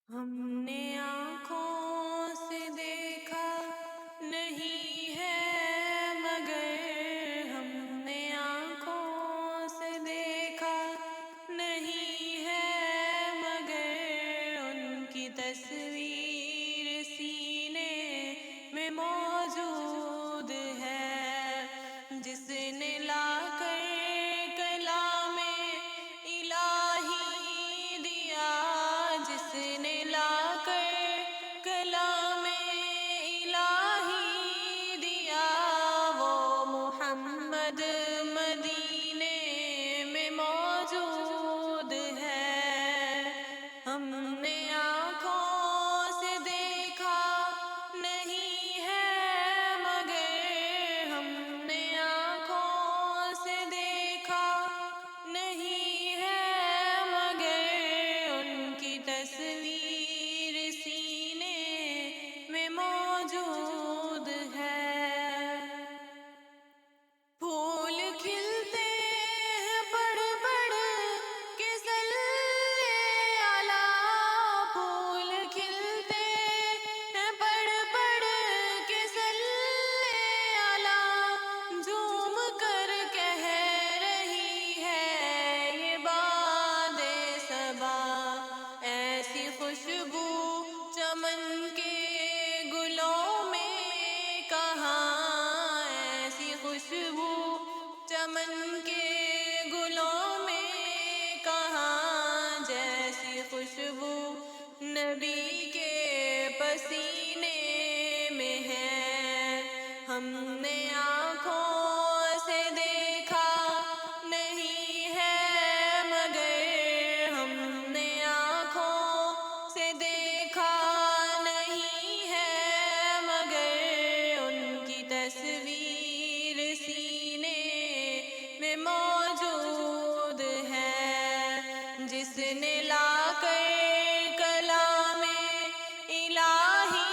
ہم نے آنکھوں سے دیکھا نہیں ہے، مگر ہم نے آنکھوں سے دیکھا نہیں ہے، مگر ان کی تصویر سینے میں موجود ہے، جس نے لا کر کلام الہی دیا، جس نے لا کر کلام الہی دیا، وہ محمد مدینے میں موجود ہے۔ ہم نے آنکھوں سے دیکھا نہیں ہے، مگر ہم نے آنکھوں سے دیکھا نہیں ہے، مگر ان کی تصویر سینے میں موجود ہے۔ پھول کھلتے ہیں بڑھ بڑھ کے صلی علی، پھول کھلتے ہیں بڑھ بڑھ کے صلی علی، جھوم کر کہہ رہی ہے یہ باد صبا، ایسی خوشبو چمن کے گلوں میں کہاں، ایسی خوشبو چمن کے گلوں میں کہاں، جیسی خوشبو نبی کے پسینے میں ہے۔ ہم نے آنکھوں سے دیکھا نہیں ہے، مگر ہم نے آنکھوں سے دیکھا نہیں ہے، مگر ان کی تصویر سینے میں موجود ہے، جس نے لا کر کلام الہی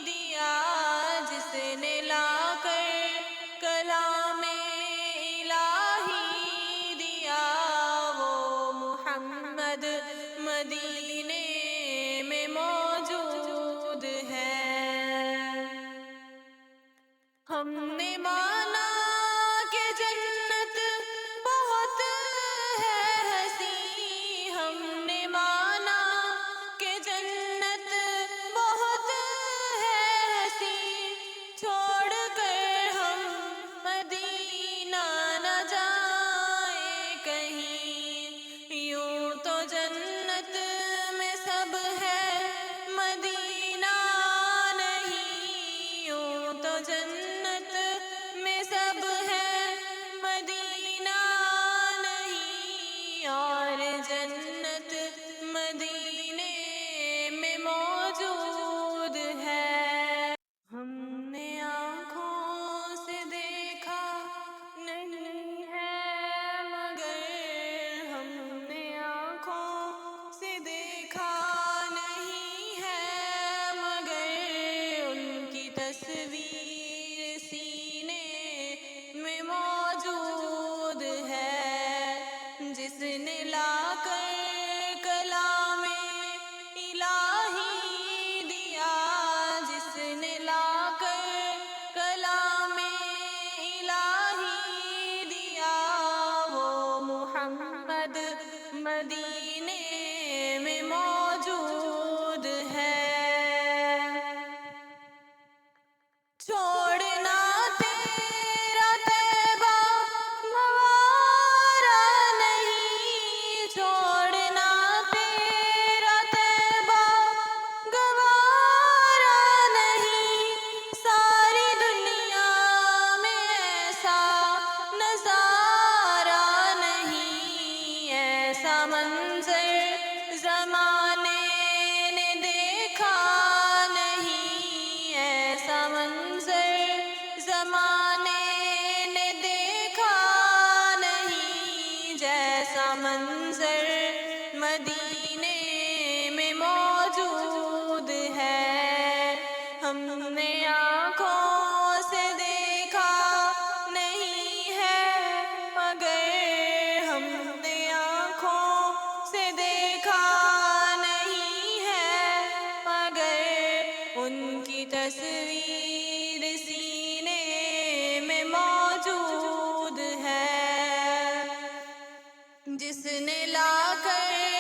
دیا، جس نے لا کر کلام نے لا کر